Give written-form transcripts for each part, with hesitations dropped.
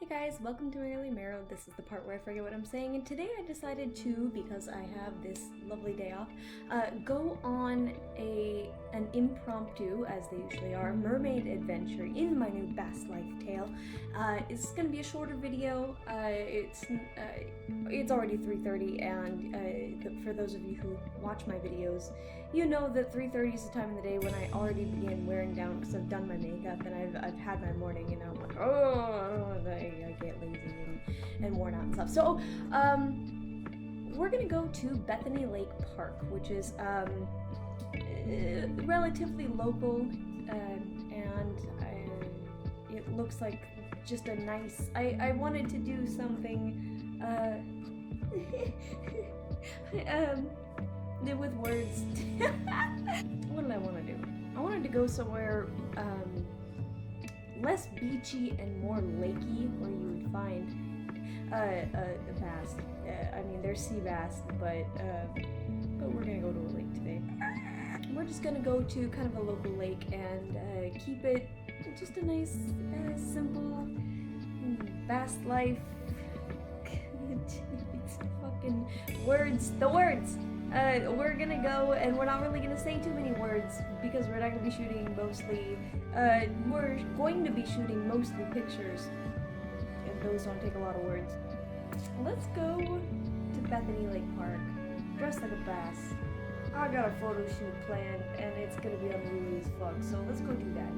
Hey guys, welcome to Merely Marrow. This is the part where I forget what I'm saying, and today I decided to, because I have this lovely day off, go on an impromptu, as they usually are, mermaid adventure in my new Bass Life tale. It's gonna be a shorter video. It's already 3:30, and for those of you who watch my videos, you know that 3:30 is the time of the day when I already begin wearing down because I've done my makeup and I've had my morning, and now I'm like, I get lazy and worn out and stuff. So, we're gonna go to Bethany Lake Park, which is relatively local, and it looks like just a nice. I wanted to do something with words. What did I want to do? I wanted to go somewhere less beachy and more lakey, where you would find bass. I mean, there's sea bass, but we're gonna go to a lake today. We're just gonna go to kind of a local lake and keep it just a nice, simple bass life. It's fucking words. The words. We're gonna go, and we're not really gonna say too many words because we're not gonna be shooting mostly. We're going to be shooting mostly pictures, and those don't take a lot of words. Let's go to Bethany Lake Park, dressed like a bass. I got a photo shoot planned, and it's gonna be unruly as fuck. So let's go do that.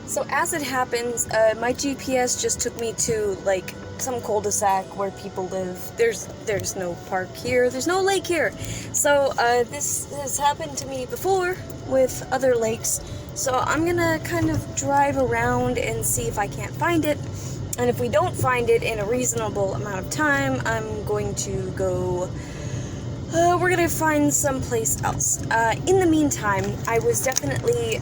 So as it happens, my GPS just took me to like some cul-de-sac where people live. There's no park here. There's no lake here. So this has happened to me before with other lakes. So I'm gonna kind of drive around and see if I can't find it. And if we don't find it in a reasonable amount of time, I'm going to go. We're gonna find someplace else. In the meantime, I was definitely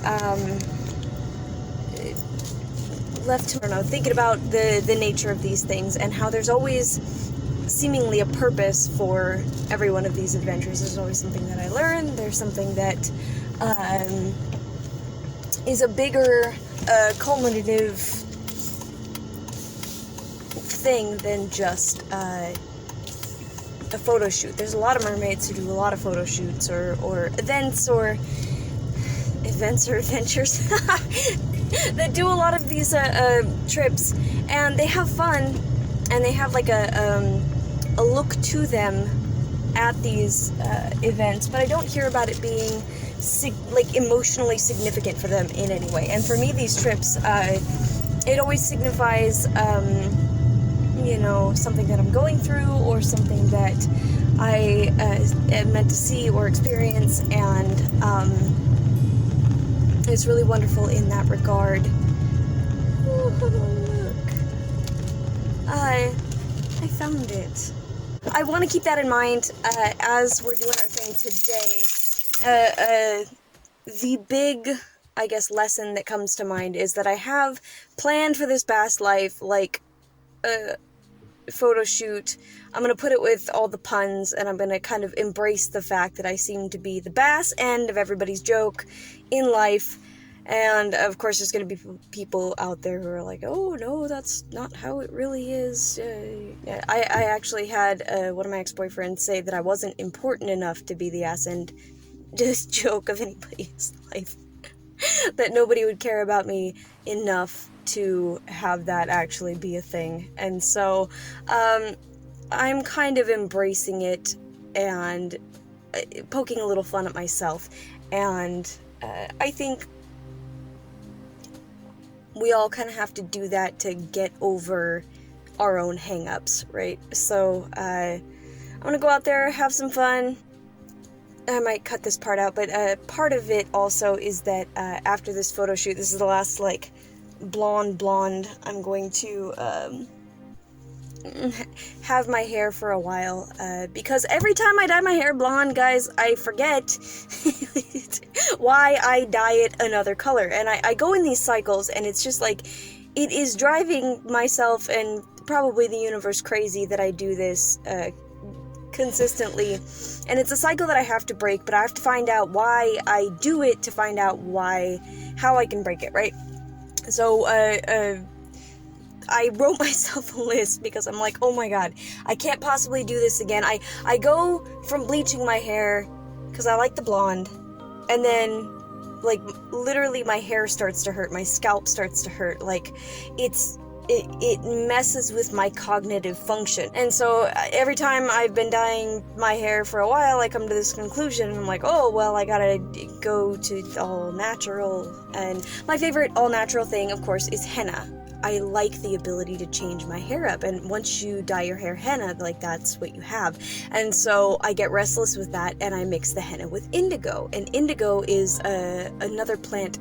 left to, I don't know, thinking about the nature of these things and how there's always seemingly a purpose for every one of these adventures. There's always something that I learn. There's something that is a bigger culminative thing than just a photo shoot. There's a lot of mermaids who do a lot of photo shoots or events or adventures that do a lot of these trips, and they have fun, and they have like a look to them at these events, but I don't hear about it being like emotionally significant for them in any way. And for me, these trips, it always signifies something that I'm going through or something that I am meant to see or experience, and it's really wonderful in that regard. Ooh, look. I found it. I want to keep that in mind as we're doing our thing today. The big, I guess, lesson that comes to mind is that I have planned for this Bass Life, like, photo shoot. I'm going to put it with all the puns, and I'm going to kind of embrace the fact that I seem to be the bass end of everybody's joke in life. And of course there's going to be people out there who are like, oh no, that's not how it really is. I actually had one of my ex-boyfriends say that I wasn't important enough to be the ass end just joke of anybody's life. That nobody would care about me enough to have that actually be a thing. And so I'm kind of embracing it and poking a little fun at myself. And I think we all kind of have to do that to get over our own hang-ups, right? So I'm gonna go out there, have some fun. I might cut this part out, but part of it also is that after this photo shoot, this is the last, like, blonde, I'm going to have my hair for a while, because every time I dye my hair blonde, guys, I forget why I dye it another color, and I go in these cycles, and it's just like, it is driving myself and probably the universe crazy that I do this consistently, and it's a cycle that I have to break, but I have to find out why I do it to find out how I can break it, right? So I wrote myself a list because I'm like, oh my god, I can't possibly do this again. I go from bleaching my hair, because I like the blonde, and then, like, literally my hair starts to hurt, my scalp starts to hurt, like, it messes with my cognitive function. And so every time I've been dyeing my hair for a while, I come to this conclusion, and I'm like, oh, well, I gotta go to all natural. And my favorite all natural thing, of course, is henna. I like the ability to change my hair up, and once you dye your hair henna, like, that's what you have. And so I get restless with that, and I mix the henna with indigo. And indigo is another plant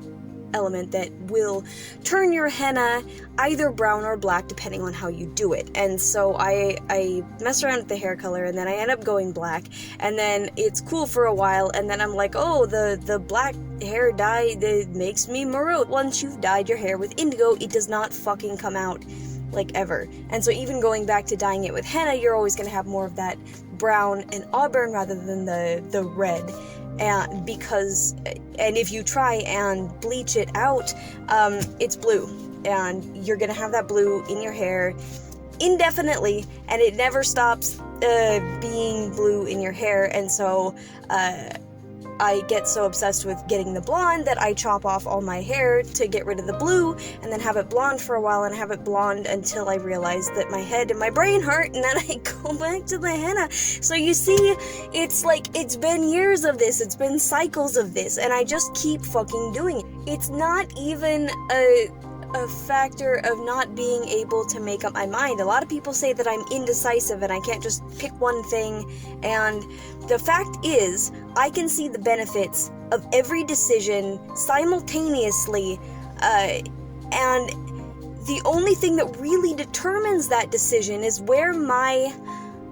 element that will turn your henna either brown or black depending on how you do it. And so I mess around with the hair color, and then I end up going black, and then it's cool for a while, and then I'm like, oh, the black hair dye that makes me maroon. Once you've dyed your hair with indigo, it does not fucking come out, like, ever. And so even going back to dyeing it with henna, you're always going to have more of that brown and auburn rather than the red. And if you try and bleach it out, it's blue, and you're gonna have that blue in your hair indefinitely, and it never stops being blue in your hair. And so I get so obsessed with getting the blonde that I chop off all my hair to get rid of the blue, and then have it blonde for a while, and have it blonde until I realize that my head and my brain hurt, and then I go back to the henna. So you see, it's like, it's been years of this, it's been cycles of this, and I just keep fucking doing it. It's not even a factor of not being able to make up my mind. A lot of people say that I'm indecisive and I can't just pick one thing, and the fact is, I can see the benefits of every decision simultaneously, and the only thing that really determines that decision is where my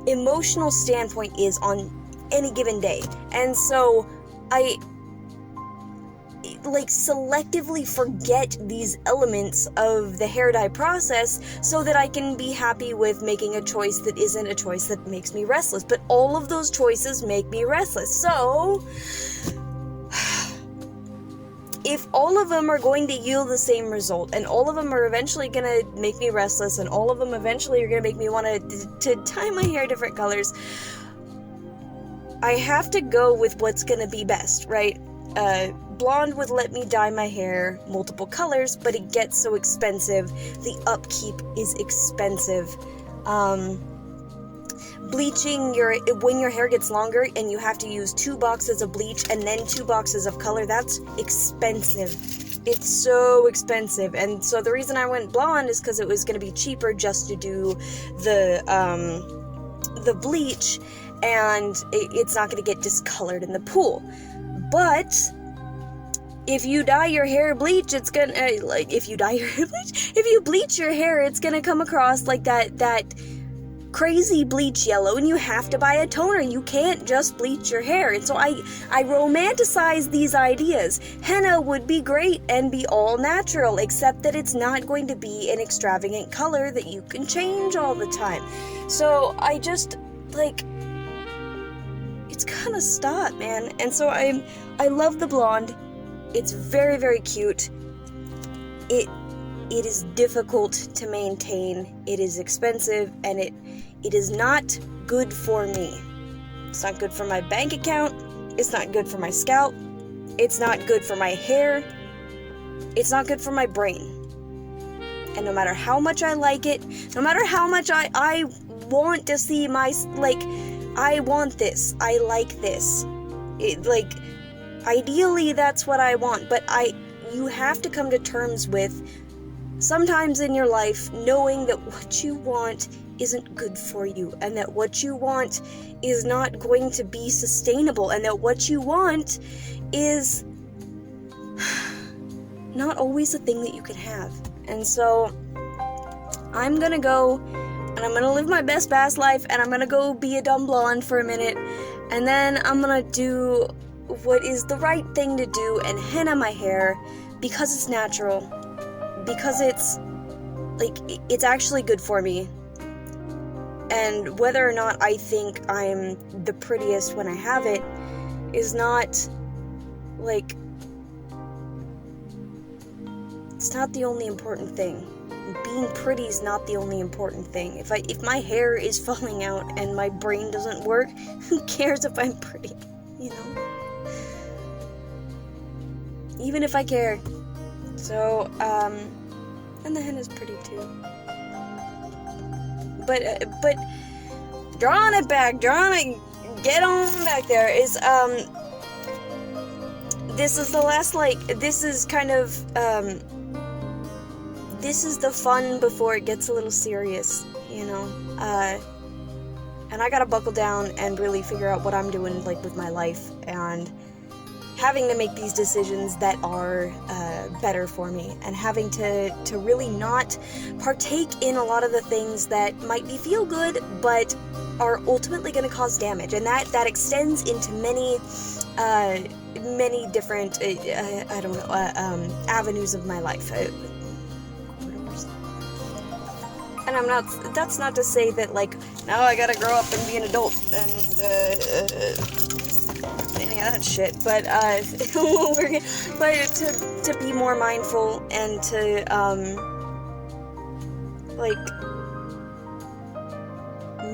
emotional standpoint is on any given day. And so I selectively forget these elements of the hair dye process so that I can be happy with making a choice that isn't a choice that makes me restless. But all of those choices make me restless. So if all of them are going to yield the same result, and all of them are eventually going to make me restless, and all of them eventually are going to make me want to dye my hair different colors, I have to go with what's going to be best, right? Blonde would let me dye my hair multiple colors, but it gets so expensive. The upkeep is expensive. Bleaching when your hair gets longer and you have to use 2 boxes of bleach and then 2 boxes of color, that's expensive. It's so expensive. And so the reason I went blonde is because it was going to be cheaper just to do the bleach, and it's not going to get discolored in the pool. But if you dye your hair bleach, it's gonna, if you bleach your hair, it's gonna come across like that crazy bleach yellow, and you have to buy a toner. You can't just bleach your hair. And so I romanticize these ideas. Henna would be great and be all natural, except that it's not going to be an extravagant color that you can change all the time. So I just, it's gotta stop, man. And so I love the blonde. It's very, very cute. It is difficult to maintain. It is expensive, and it is not good for me. It's not good for my bank account. It's not good for my scalp. It's not good for my hair. It's not good for my brain. And no matter how much I like it, no matter how much I want to see I want this, I like this. Ideally, that's what I want, but you have to come to terms with, sometimes in your life, knowing that what you want isn't good for you, and that what you want is not going to be sustainable, and that what you want is not always a thing that you can have. And so, I'm gonna go, and I'm gonna live my best Bass life, and I'm gonna go be a dumb blonde for a minute, and then I'm gonna do what is the right thing to do and henna my hair, because it's natural, because it's actually good for me. And whether or not I think I'm the prettiest when I have it is not, it's not the only important thing. being pretty is not the only important thing. If my hair is falling out and my brain doesn't work, who cares if I'm pretty, you know? Even if I care. So, and the hen is pretty too. But drawing it back, get on back there is, this is the last, like, this is kind of, this is the fun before it gets a little serious, you know? And I gotta buckle down and really figure out what I'm doing, like, with my life, and having to make these decisions that are better for me, and having to really not partake in a lot of the things that might be feel good, but are ultimately going to cause damage, and that extends into many different, I don't know, avenues of my life. And that's not to say that, like, now I gotta grow up and be an adult, and, any of that shit, but to be more mindful and to like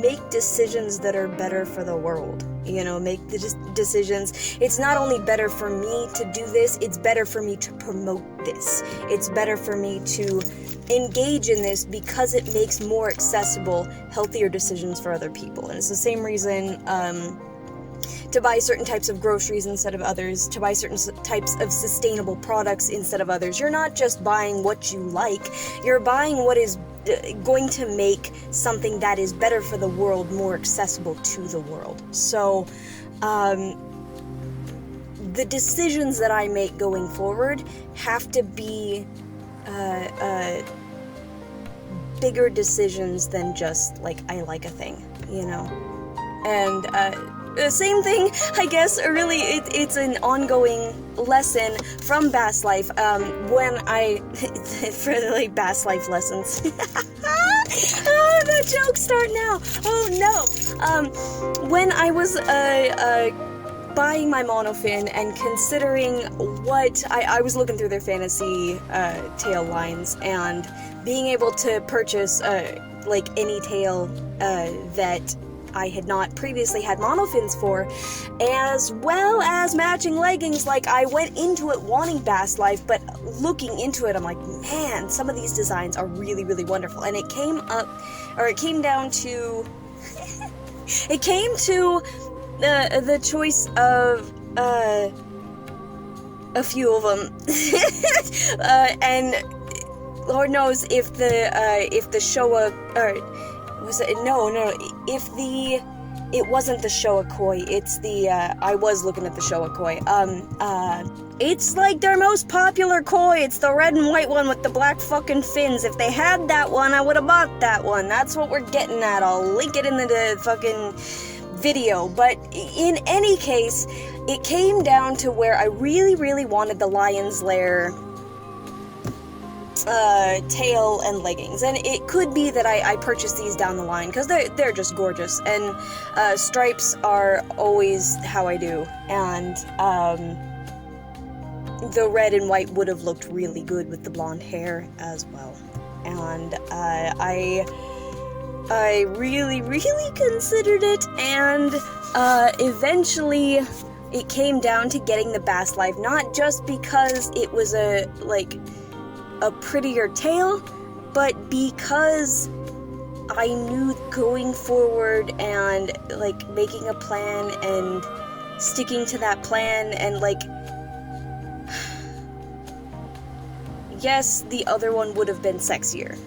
make decisions that are better for the world, you know, make the decisions. It's not only better for me to do this, it's better for me to promote this, it's better for me to engage in this because it makes more accessible, healthier decisions for other people. And it's the same reason to buy certain types of groceries instead of others, to buy certain types of sustainable products instead of others. You're not just buying what you like, you're buying what is going to make something that is better for the world more accessible to the world. So, the decisions that I make going forward have to be bigger decisions than just, like, I like a thing, you know? And, same thing, I guess, really, it's an ongoing lesson from Bass Life, when I, for the, like, Bass Life lessons. Oh, the jokes start now! Oh, no! When I was, buying my monofin and considering what, I was looking through their fantasy, tail lines, and being able to purchase, like, any tail, that I had not previously had monofins for, as well as matching leggings. Like, I went into it wanting Bass Life, but looking into it, I'm like, man, some of these designs are really, really wonderful. And it came down to, it came to the choice of, a few of them. And Lord knows if the Showa, or, was it? No, it wasn't the Showa koi, it's the, I was looking at the Showa koi, it's like their most popular koi, it's the red and white one with the black fucking fins. If they had that one, I would've bought that one. That's what we're getting at. I'll link it in the fucking video. But in any case, it came down to where I really, really wanted the Lion's Lair tail and leggings, and it could be that I purchased these down the line because they're just gorgeous, and stripes are always how I do, and the red and white would have looked really good with the blonde hair as well. And I really, really considered it, and eventually it came down to getting the Bass Life, not just because it was a prettier tail, but because I knew going forward and, like, making a plan and sticking to that plan, and, like, yes, the other one would have been sexier,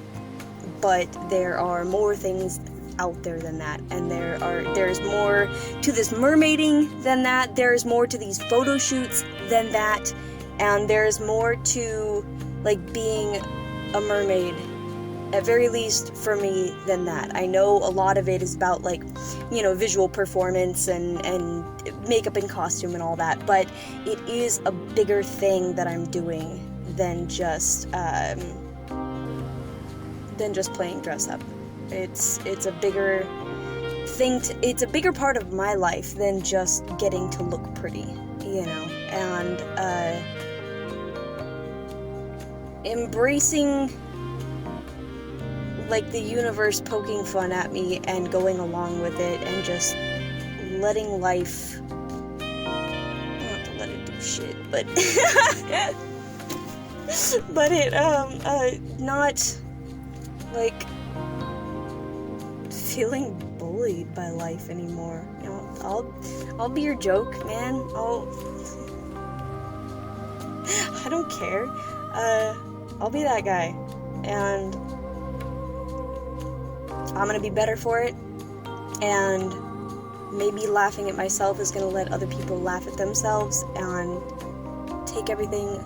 but there are more things out there than that, and there's more to this mermaiding than that, there's more to these photo shoots than that, and there's more to, like, being a mermaid, at very least for me, than that. I know a lot of it is about, like, you know, visual performance and makeup and costume and all that, but it is a bigger thing that I'm doing than just playing dress up. It's a bigger thing, it's a bigger part of my life than just getting to look pretty, you know, and, like the universe poking fun at me and going along with it and just letting life, I don't have to let it do shit, but but it not like feeling bullied by life anymore. You know, I'll be your joke, man. I don't care. I'll be that guy, and I'm gonna be better for it, and maybe laughing at myself is gonna let other people laugh at themselves and take everything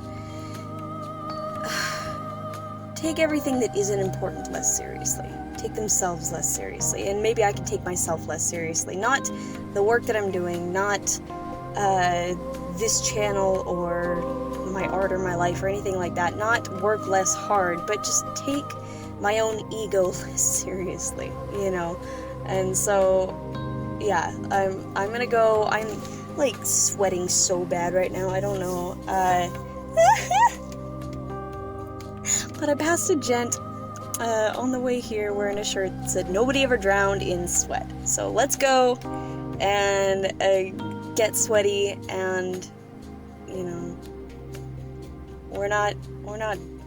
that isn't important less seriously. Take themselves less seriously, and maybe I can take myself less seriously. Not the work that I'm doing, not this channel or my art or my life or anything like that. Not work less hard, but just take my own ego less seriously, you know. And so, yeah, I'm gonna go. I'm like sweating so bad right now. I don't know. But I passed a gent on the way here wearing a shirt that said "Nobody ever drowned in sweat." So let's go and get sweaty, and you know, we're not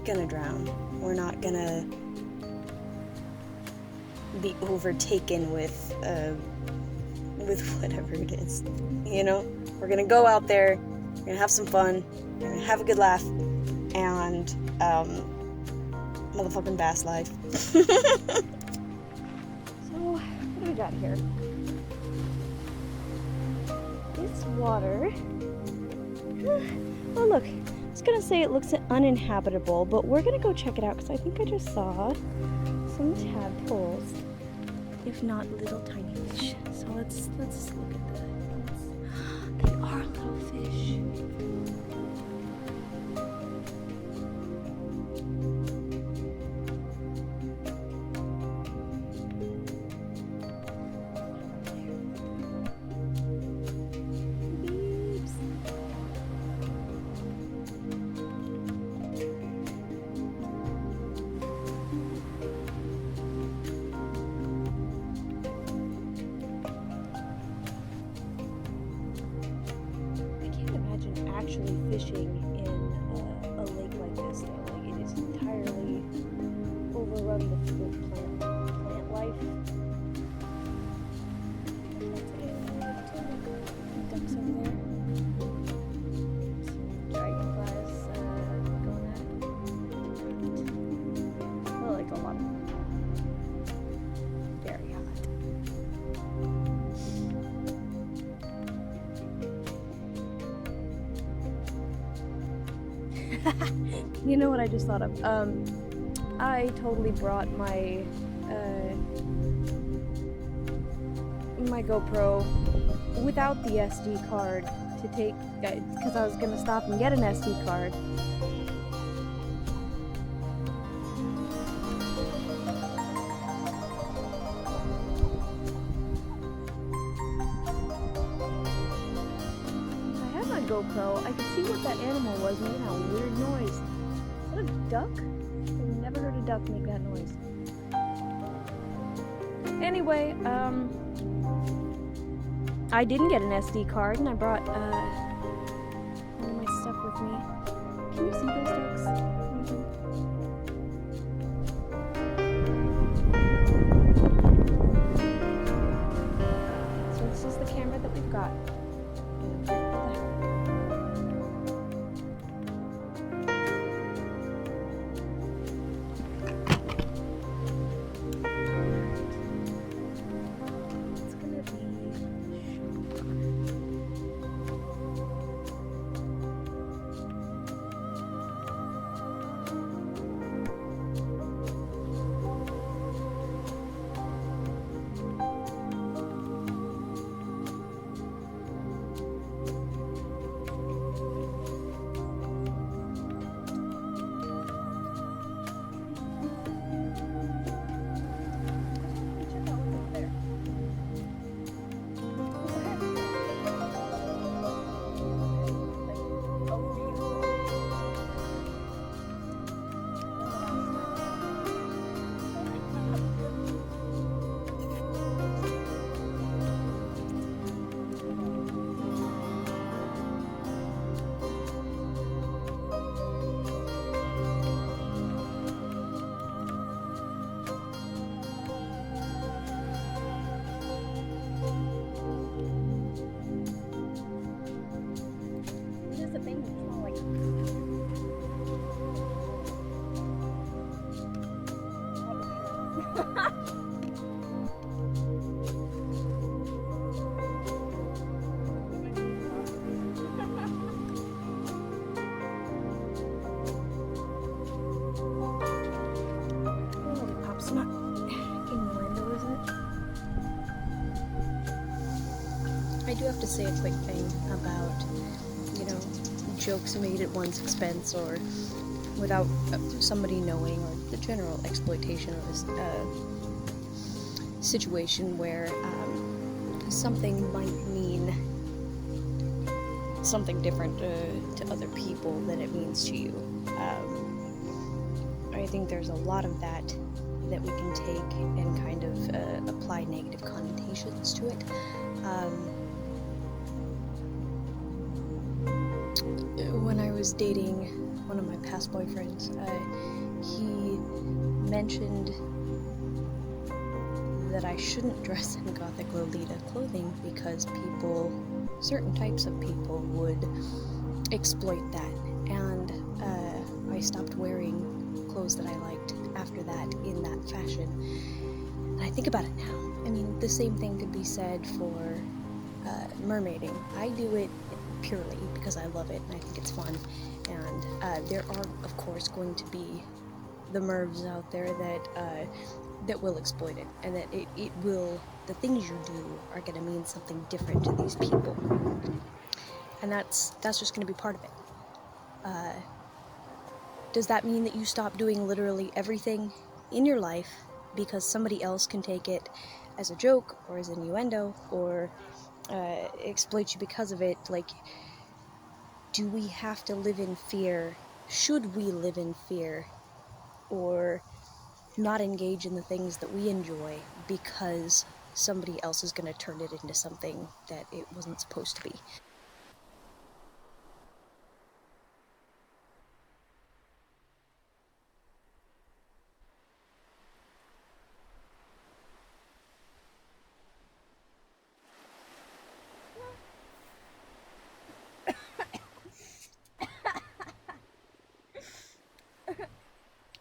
gonna drown. We're not gonna be overtaken with whatever it is. You know, we're gonna go out there. We're gonna have some fun. We're gonna have a good laugh, and motherfucking bass life. So, what do we got here? It's water. Oh, look. I was gonna say it looks uninhabitable, but we're gonna go check it out because I think I just saw some tadpoles, if not little tiny fish. So let's look at this. They are little fish. Actually fishing in a lake like this, though. Like, it is entirely overrun with plant life. Ducks over there. Some dragonflies going at it. Well, like a lot of them. Very hot. You know what I just thought of? I totally brought my my GoPro without the SD card to take, because I was gonna stop and get an SD card. GoPro, I could see what that animal was making a weird noise. Is that a duck? I've never heard a duck make that noise. Anyway, I didn't get an SD card, and I brought all my stuff with me. Can you see those ducks? So this is the camera that we've got. Lollipop's not innuendo, is it? I do have to say a quick thing about, you know, jokes made at one's expense or without somebody knowing, or the general exploitation of this situation where something might mean something different to other people than it means to you. I think there's a lot of that we can take and kind of apply negative connotations to it. When I was dating one of my past boyfriends, he mentioned that I shouldn't dress in gothic Lolita clothing because certain types of people would exploit that, and I stopped wearing clothes that I liked after that in that fashion. And I think about it now. I mean, the same thing could be said for mermaiding. I do it purely because I love it and I think it's fun, and there are of course going to be the mervs out there that will exploit it, and that it will, the things you do are going to mean something different to these people, and that's just going to be part of it. Does that mean that you stop doing literally everything in your life because somebody else can take it as a joke or as innuendo or exploit you because of it? Like, do we have to live in fear? Should we live in fear or not engage in the things that we enjoy because somebody else is going to turn it into something that it wasn't supposed to be?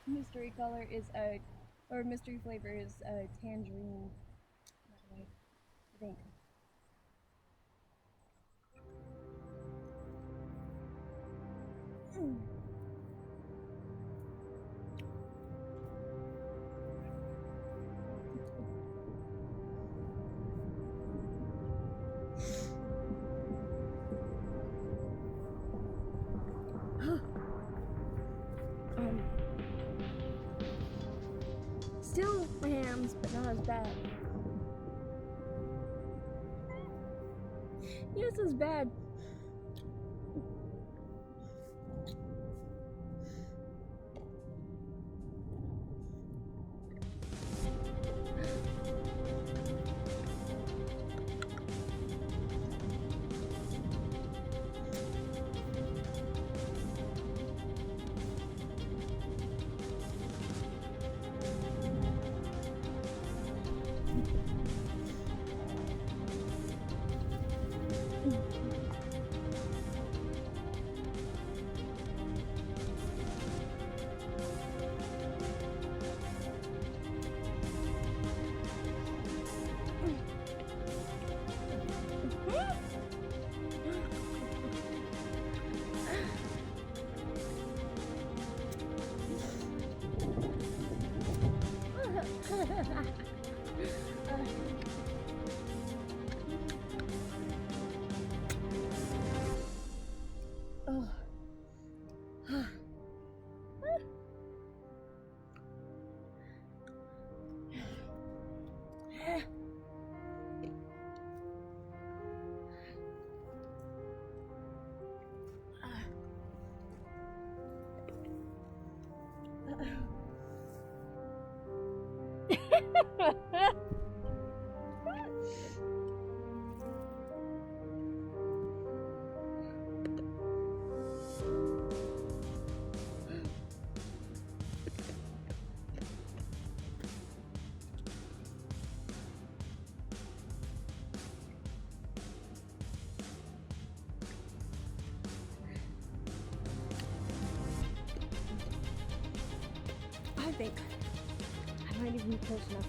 Mystery color is or mystery flavor is tangerine, I think. Still my hands, but not as bad. Yes, it's bad. might even be close enough.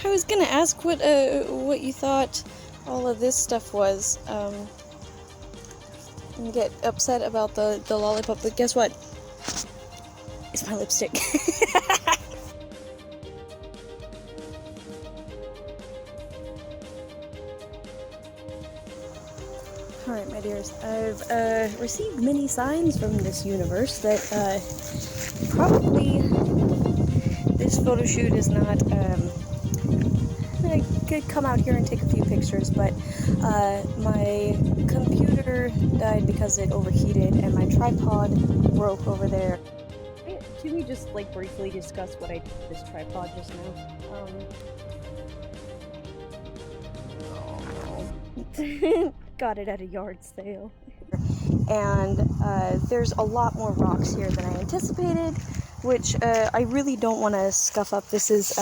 I was gonna ask what you thought all of this stuff was, and get upset about the lollipop, but guess what? It's my lipstick. Alright, my dears, I've received many signs from this universe that probably this photo shoot is not, I could come out here and take a few pictures, but my computer died because it overheated and my tripod broke over there. Can we just like briefly discuss what I did with this tripod just now? Got it at a yard sale. And there's a lot more rocks here than I anticipated, which I really don't want to scuff up. This is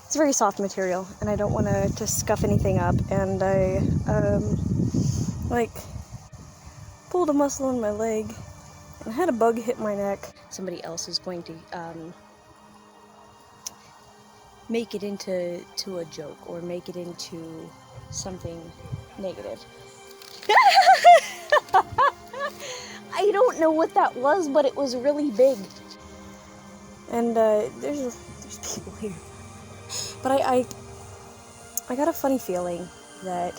it's a very soft material, and I don't want to scuff anything up. And I pulled a muscle in my leg and had a bug hit my neck. Somebody else is going to make it into a joke or make it into something negative. I don't know what that was, but it was really big. And there's people here. But I got a funny feeling that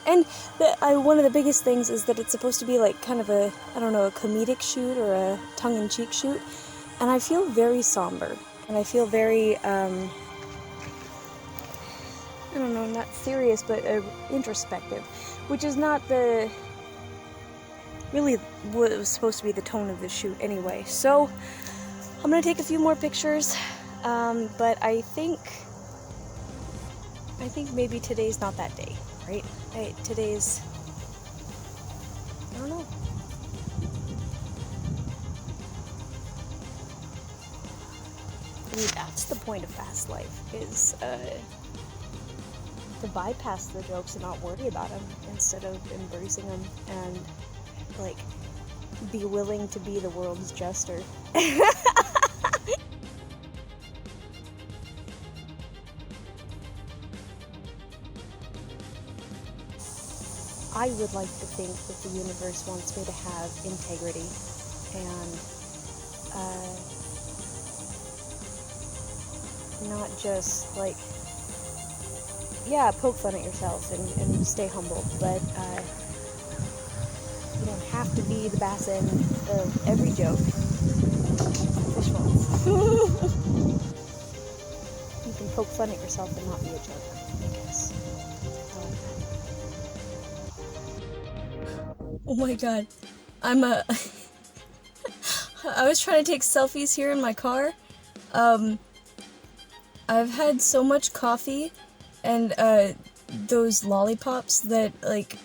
one of the biggest things is that it's supposed to be like kind of a, I don't know, a comedic shoot or a tongue-in-cheek shoot, and I feel very somber, and I feel very I don't know, not serious, but introspective, which is not really what was supposed to be the tone of the shoot anyway. So I'm gonna take a few more pictures, but I think maybe today's not that day, right? Today's, I don't know. Maybe that's the point of fast life, is to bypass the jokes and not worry about them instead of embracing them and like be willing to be the world's jester. I would like to think that the universe wants me to have integrity and not just like, yeah, poke fun at yourself and stay humble, but you don't have to be the bass end of every joke. Fish ones. You can poke fun at yourself and not be a joke, I guess. Oh my god. I was trying to take selfies here in my car. I've had so much coffee and those lollipops that like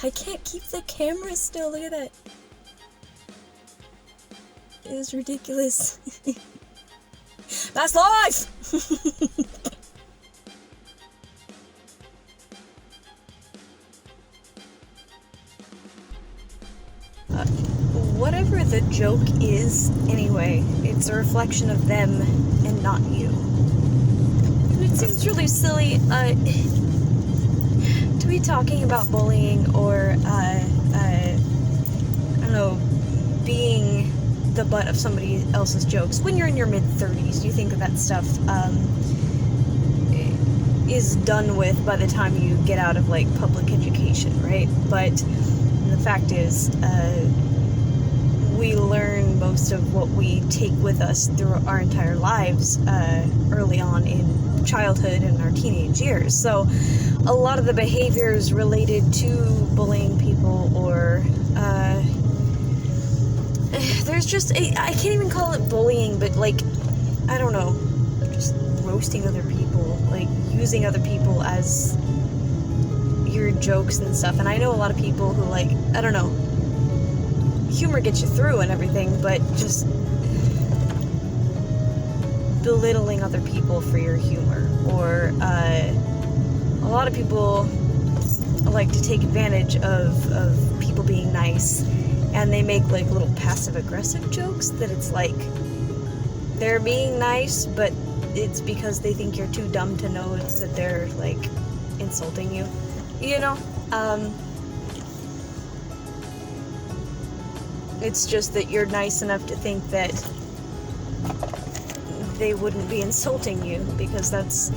I can't keep the camera still. Look at that. It is ridiculous. That's life. Whatever the joke is, anyway, it's a reflection of them and not you. It seems really silly to be talking about bullying or, I don't know, being the butt of somebody else's jokes when you're in your mid-30s. You think that stuff is done with by the time you get out of, like, public education, right? But the fact is, we learn most of what we take with us through our entire lives early on in childhood and our teenage years. So a lot of the behaviors related to bullying people or there's just I can't even call it bullying, but like, I don't know, just roasting other people, like using other people as your jokes and stuff. And I know a lot of people who, like, I don't know, humor gets you through and everything, but just belittling other people for your humor, or a lot of people like to take advantage of people being nice, and they make like little passive-aggressive jokes that it's like they're being nice, but it's because they think you're too dumb to know that they're like insulting you, you know? It's just that you're nice enough to think that they wouldn't be insulting you, because that's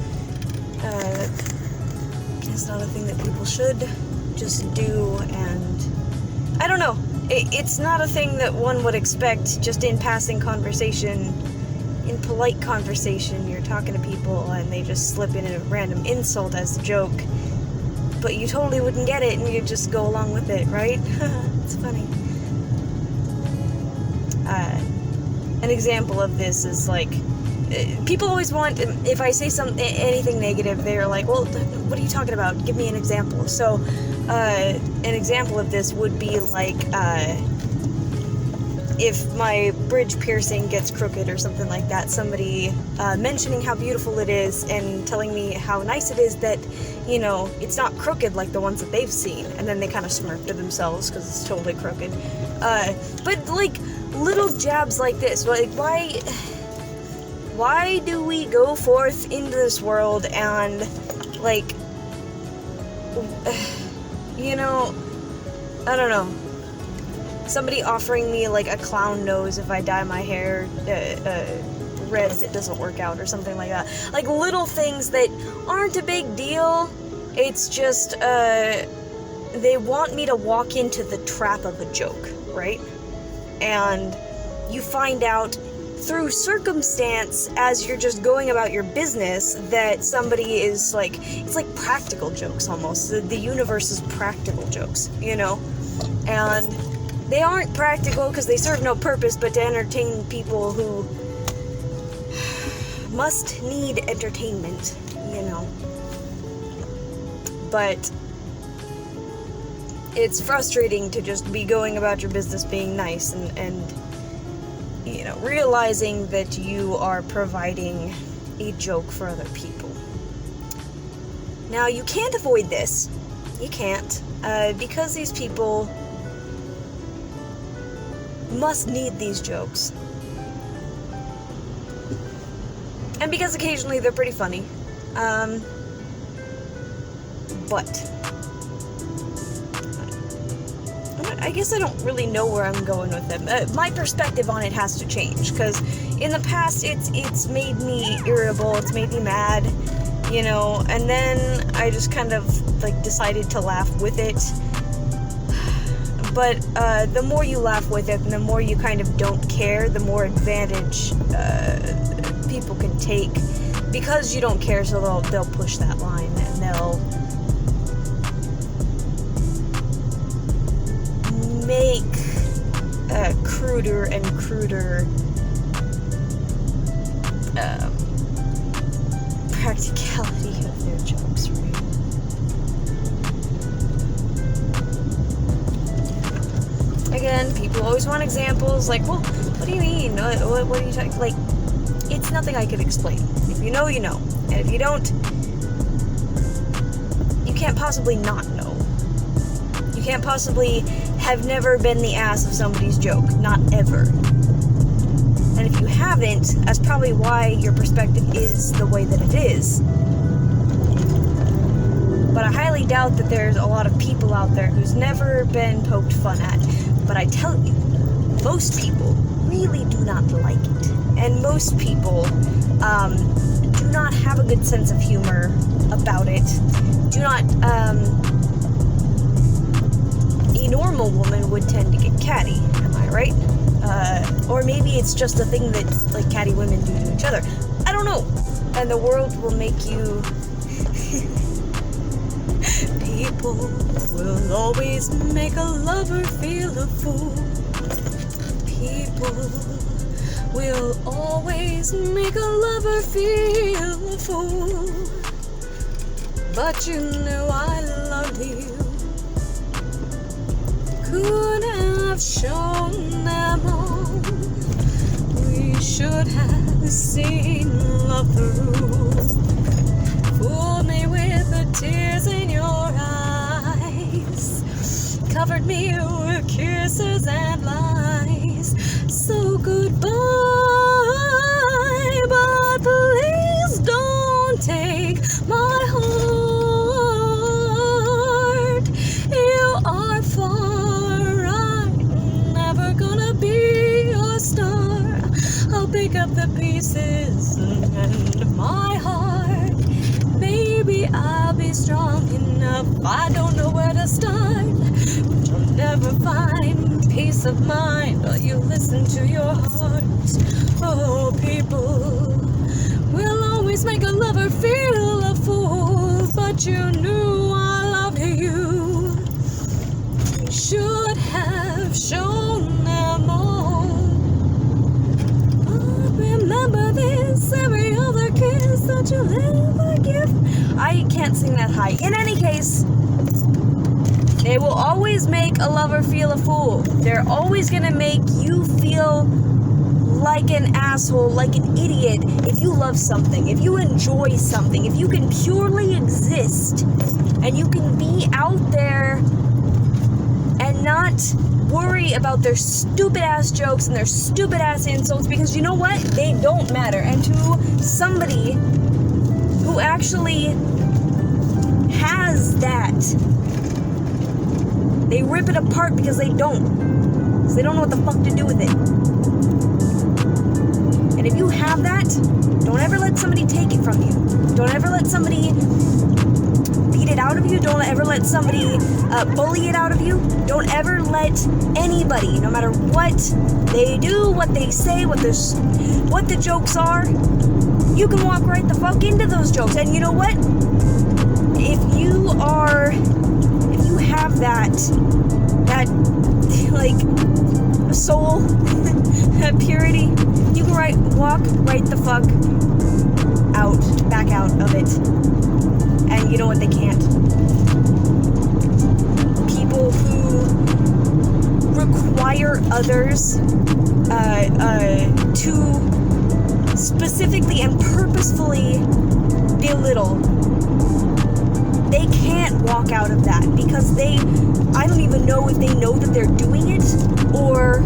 not a thing that people should just do. And I don't know, it's not a thing that one would expect just in passing conversation, in polite conversation. You're talking to people and they just slip in a random insult as a joke, but you totally wouldn't get it and you just go along with it, right? It's funny. An example of this is like, people always want, if I say anything negative, they're like, well, what are you talking about? Give me an example. So, an example of this would be like, if my bridge piercing gets crooked or something like that, somebody mentioning how beautiful it is and telling me how nice it is that, you know, it's not crooked like the ones that they've seen, and then they kind of smirk to themselves because it's totally crooked. But like, little jabs like this, like, why do we go forth into this world and, like, you know, I don't know, somebody offering me, like, a clown nose if I dye my hair red that doesn't work out, or something like that. Like, little things that aren't a big deal, it's just, they want me to walk into the trap of a joke, right? And you find out through circumstance, as you're just going about your business, that somebody is like, it's like practical jokes almost. The universe is practical jokes, you know? And they aren't practical because they serve no purpose but to entertain people who must need entertainment, you know? But it's frustrating to just be going about your business being nice and you know, realizing that you are providing a joke for other people. Now, you can't avoid this. You can't, because these people must need these jokes. And because occasionally they're pretty funny. But I guess I don't really know where I'm going with them. My perspective on it has to change, because in the past it's made me irritable, it's made me mad, you know, and then I just kind of like decided to laugh with it. But the more you laugh with it and the more you kind of don't care, the more advantage people can take because you don't care. So they'll push that line and they'll make cruder and cruder practicality of their jokes, right? Again, people always want examples, like, well, what do you mean? What are you talking, like, it's nothing I could explain. If you know, you know. And if you don't, you can't possibly not know. You can't possibly have never been the ass of somebody's joke. Not ever. And if you haven't, that's probably why your perspective is the way that it is. But I highly doubt that there's a lot of people out there who's never been poked fun at. But I tell you, most people really do not like it. And most people do not have a good sense of humor about it. Do not, a normal woman would tend to get catty, am I right? Or maybe it's just a thing that, like, catty women do to each other. I don't know. And the world will make you... People will always make a lover feel a fool. People will always make a lover feel a fool. But you knew I loved you. Could have shown them all. We should have seen love through. Fooled me with the tears in your eyes. Covered me with kisses and lies. So goodbye, but please don't take my heart. You are far, I'm never gonna be your star. I'll pick up the pieces and my heart. Maybe I'll be strong enough, I don't know where to start. You'll never find peace of mind while you listen to your heart. Oh, people will always make a lover feel a fool, but you knew I loved you. You should have shown them all. But remember this, every other kiss that you'll ever give. I can't sing that high. In any case, they will always make a lover feel a fool. They're always gonna make you feel like an asshole, like an idiot, if you love something, if you enjoy something, if you can purely exist, and you can be out there and not worry about their stupid ass jokes and their stupid ass insults, because you know what? They don't matter. And to somebody who actually has that, they rip it apart because they don't. Because they don't know what the fuck to do with it. And if you have that, don't ever let somebody take it from you. Don't ever let somebody beat it out of you. Don't ever let somebody bully it out of you. Don't ever let anybody, no matter what they do, what they say, what the jokes are, you can walk right the fuck into those jokes. And you know what? If you have that like soul, that purity, you can walk right the fuck back out of it. And you know what? They can't. People who require others to specifically and purposefully belittle, they can't walk out of that, because I don't even know if they know that they're doing it, or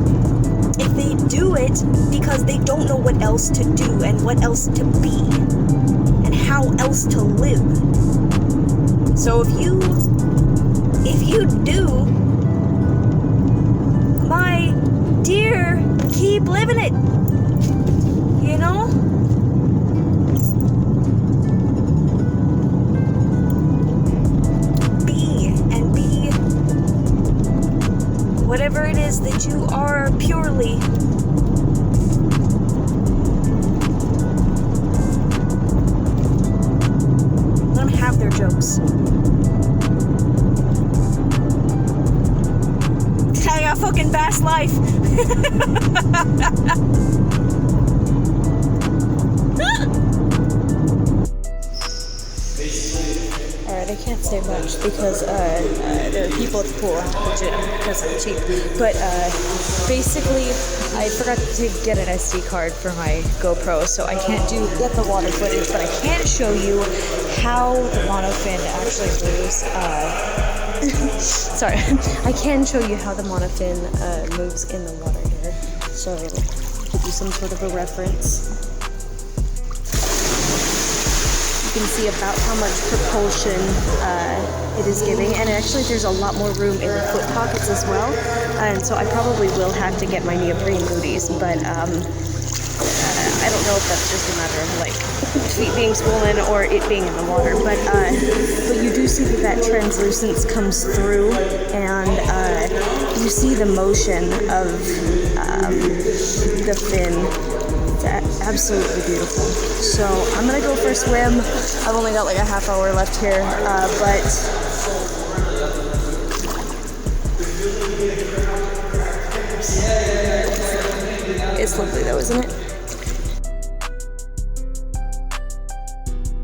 if they do it because they don't know what else to do and what else to be and how else to live. So if you do, my dear, keep living it, you know? Whatever it is that you are purely. Let them have their jokes. I got fucking Bass Life. Alright, I can't say much because there are people at the pool at the gym because I'm cheap. But basically, I forgot to get an SD card for my GoPro, so I can't get the water footage, but I can show you how the monofin actually moves. Sorry, I can show you how the monofin moves in the water here. So, give you some sort of a reference. You can see about how much propulsion it is giving, and actually there's a lot more room in the foot pockets as well, and so I probably will have to get my neoprene booties, but I don't know if that's just a matter of like feet being swollen or it being in the water, but you do see that translucence comes through, and you see the motion of the fin. It's absolutely beautiful. So I'm gonna go for a swim. I've only got like a half hour left here, but it's lovely though, isn't it?